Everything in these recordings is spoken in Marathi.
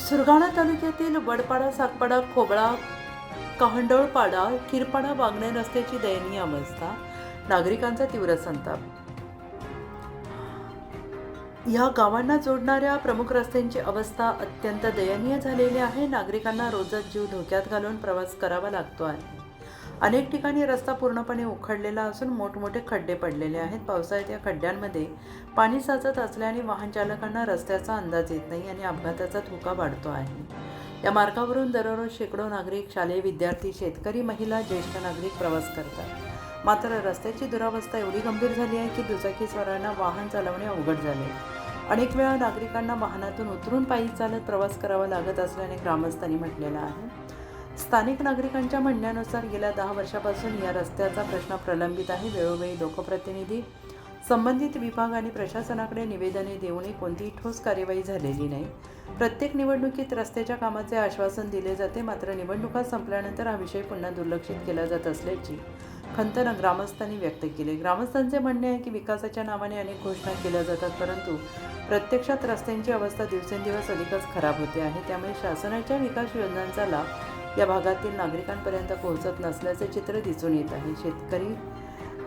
सुरगाणा तालुक्यातील वडपाडा, सागपाडा, खोबळा, कहांडळपाडा, खिरपाडा, वांगणे रस्त्याची दयनीय अवस्था. नागरिकांचा तीव्र संताप. या गावांना जोडणाऱ्या प्रमुख रस्त्यांची अवस्था अत्यंत दयनीय झालेली आहे. नागरिकांना रोजच जीव धोक्यात घालून प्रवास करावा लागतो आहे. अनेक ठिकाणी रस्ता पूर्णपणे उखडलेला असून मोठमोठे खड्डे पडलेले आहेत. पावसाळ्यात या खड्ड्यांमध्ये पाणी साचत असल्याने वाहन चालकांना रस्त्याचा अंदाज येत नाही आणि अपघाताचा धोका वाढतो आहे. या मार्गावरून दररोज शेकडो नागरिक, शालेय विद्यार्थी, शेतकरी, महिला, ज्येष्ठ नागरिक प्रवास करतात. मात्र रस्त्याची दुरावस्था एवढी गंभीर झाली आहे की दुचाकीस्वारांना वाहन चालवणे अवघड झाले. अनेक वेळा नागरिकांना वाहनातून उतरून पायी चालत प्रवास करावा लागत असल्याने ग्रामस्थांनी म्हटलेलं आहे. स्थानिक नागरिकांच्या म्हणण्यानुसार गेल्या 10 वर्षापासून या रस्त्याचा प्रश्न प्रलंबित आहे. वेळोवेळी लोकप्रतिनिधी, संबंधित विभाग आणि प्रशासनाकडे निवेदने देऊनही कोणतीही ठोस कार्यवाही झालेली नाही. प्रत्येक निवडणुकीत रस्त्याच्या कामाचे आश्वासन दिले जाते, मात्र निवडणुका संपल्यानंतर हा विषय पुन्हा दुर्लक्षित केला जात असल्याची खंत ग्रामस्थांनी व्यक्त केली. ग्रामस्थांचे म्हणणे आहे की विकासाच्या नावाने अनेक घोषणा केल्या जातात, परंतु प्रत्यक्षात रस्त्यांची अवस्था दिवसेंदिवस अधिकच खराब होते आहे. त्यामुळे शासनाच्या विकास योजनांचा लाभ या भागातील नागरिकांपर्यंत पोहोचत नसल्याचे चित्र दिसून येत आहे. शेतकरी,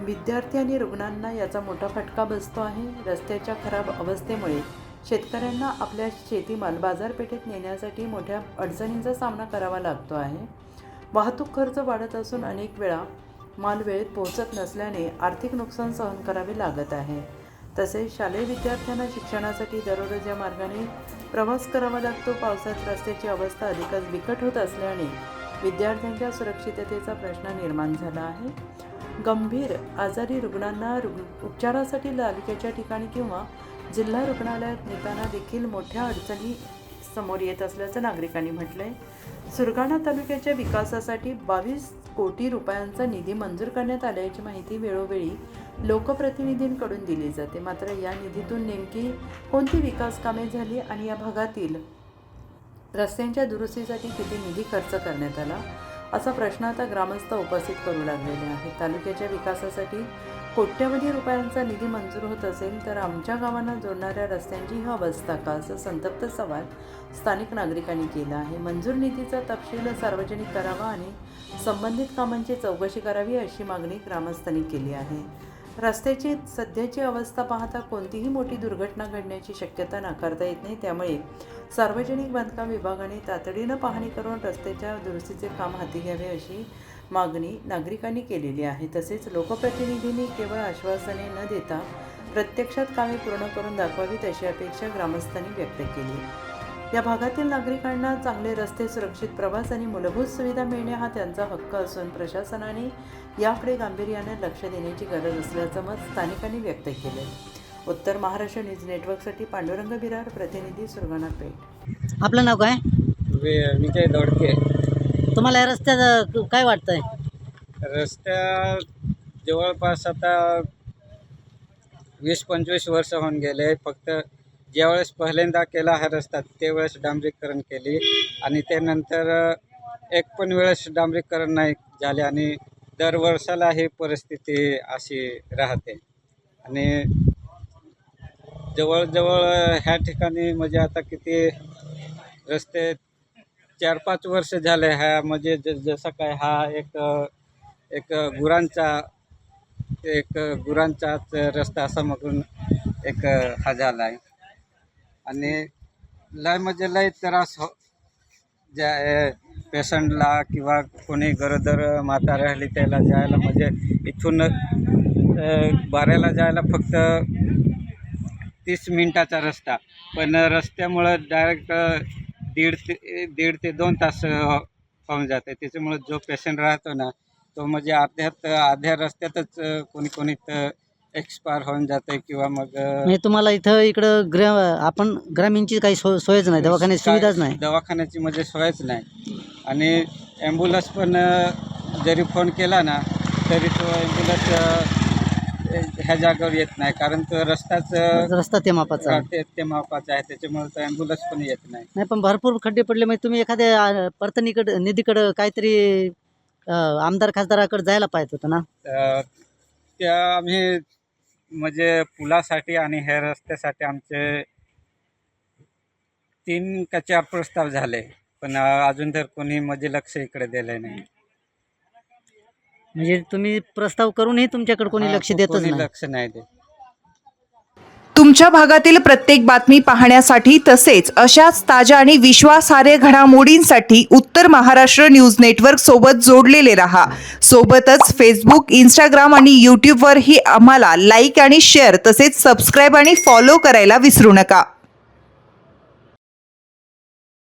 विद्यार्थी आणि रुग्णांना याचा मोठा फटका बसतो आहे. रस्त्याच्या खराब अवस्थेमुळे शेतकऱ्यांना आपल्या शेतीमाल बाजारपेठेत नेण्यासाठी मोठ्या अडचणींचा सामना करावा लागतो आहे. वाहतूक खर्च वाढत असून अनेक वेळा माल वेळेत पोहोचत नसल्याने आर्थिक नुकसान सहन करावे लागत आहे. तसेच शालेय विद्यार्थ्यांना शिक्षणासाठी दररोज या मार्गाने प्रवास करावा लागतो. पावसात रस्त्याची अवस्था अधिकच बिकट होत असल्याने विद्यार्थ्यांच्या सुरक्षिततेचा प्रश्न निर्माण झाला आहे. गंभीर आजारी रुग्णांना उपचारासाठी तालुक्याच्या ठिकाणी किंवा जिल्हा रुग्णालयात नेताना देखील मोठ्या अडचणी समोर येत असल्याचं नागरिकांनी म्हटलंय. सुरगाणा तालुक्याच्या विकासासाठी 22 कोटी रुपयांचा निधी मंजूर करण्यात आल्याची माहिती वेळोवेळी लोकप्रतिनिधींकडून दिली जाते. मात्र या निधीतून नेमकी कोणती विकास कामे झाली आणि या भागातील रस्त्यांच्या दुरुस्तीसाठी किती निधी खर्च करण्यात आला, असा प्रश्न आता ग्रामस्थ उपस्थित करू लागलेले आहेत. तालुक्याच्या विकासासाठी कोट्यवधी रुपयांचा निधी मंजूर होत असेल तर आमच्या गावांना जोडणाऱ्या रस्त्यांची ही अवस्था का, असं संतप्त सवाल स्थानिक नागरिकांनी केला आहे. मंजूर निधीचा तपशील सार्वजनिक करावा आणि संबंधित कामांची चौकशी करावी, अशी मागणी ग्रामस्थांनी केली आहे. रस्त्याची सध्याची अवस्था पाहता कोणतीही मोठी दुर्घटना घडण्याची शक्यता नाकारता येत नाही. त्यामुळे सार्वजनिक बांधकाम विभागाने तातडीनं पाहणी करून रस्त्याच्या दुरुस्तीचे काम हाती घ्यावे, अशी मागणी नागरिकांनी केलेली आहे. तसेच लोकप्रतिनिधींनी केवळ आश्वासने न देता प्रत्यक्षात कामे पूर्ण करून दाखवावीत, अशी अपेक्षा ग्रामस्थांनी व्यक्त केली. या भागातील नागरिकांना चांगले रस्ते, सुरक्षित प्रवास आणि मूलभूत सुविधा मिळणे हा त्यांचा हक्क असून प्रशासनाने याकडे गांभीर्याने लक्ष देण्याची गरज असल्याचं मत स्थानिकांनी व्यक्त केले. उत्तर महाराष्ट्र न्यूज नेटवर्कसाठी पांडुरंग बिरार, प्रतिनिधी, सुरगाणा पेठ. आपलं नाव काय? विजय दोडके. तुम्हाला या रस्त्याचं काय वाटतंय? रस्त्या जवळपास आता 20-25 वर्ष होऊन गेले. फक्त ज्यावेळेस पहिल्यांदा केला हा रस्ता त्यावेळेस डांबरीकरण केली आणि त्यानंतर एक पण वेळेस डांबरीकरण नाही झाले आणि दरवर्षाला ही परिस्थिती अशी राहते. आणि जवळजवळ ह्या ठिकाणी म्हणजे आता किती रस्ते 4-5 वर्ष झाले. ह्या म्हणजे जसं काय हा एक गुरांचाच रस्ता असा मगून एक हा झाला आहे आणि लय म्हणजे लय त्रास ज्या पेशंटला किंवा कोणी गरोदर माता राहिली त्याला जायला म्हणजे इथून बाऱ्याला जायला फक्त 30 मिनिटाचा रस्ता, पण रस्त्यामुळं डायरेक्ट दीड ते 2 तास होऊन जाते. त्याच्यामुळं जो पेशंट राहतो ना तो म्हणजे अर्ध्या रस्त्यातच कोणी तर एक्सपायर होऊन जाते किंवा मग म्हणजे तुम्हाला इकडं आपण ग्रामीणची काही सोयच नाही, दवाखान्याची सुविधाच नाही. दवाखान्याची म्हणजे सोयच नाही आणि ॲम्ब्युलन्स पण जरी फोन केला ना तरी तो ॲम्ब्युलन्स ह्या जागेवर येत नाही, कारण तो रस्ता ते मापाचा ते मापाचा आहे. त्याच्यामुळे तो ॲम्ब्युलन्स पण येत नाही. पण भरपूर खड्डे पडले. म्हणजे तुम्ही एखाद्या निधीकडं काहीतरी आमदार खासदाराकडे जायला पाहिजे होतं ना. त्या आम्ही म्हणजे पुलासाठी आणि ह्या रस्त्यासाठी आमचे 3 का 4 प्रस्ताव झाले, पण अजून तर कोणी म्हणजे लक्ष इकडे दिलं नाही. म्हणजे तुम्ही प्रस्ताव करूनही तुमच्याकडे कोणी हा, लक्ष देतच कोणी नाही. लक्ष नाही देत. तुमच्या भागातील प्रत्येक बातमी पाहण्यासाठी तसेच अशाच ताज्या आणि विश्वासार्ह घडामोडींसाठी उत्तर महाराष्ट्र न्यूज नेटवर्क सोबत जोडलेले रहा. सोबतच फेसबुक, इंस्टाग्राम आणि यूट्यूबवरही आम्हाला लाईक आणि शेअर तसेच सबस्क्राईब आणि फॉलो करायला विसरू नका.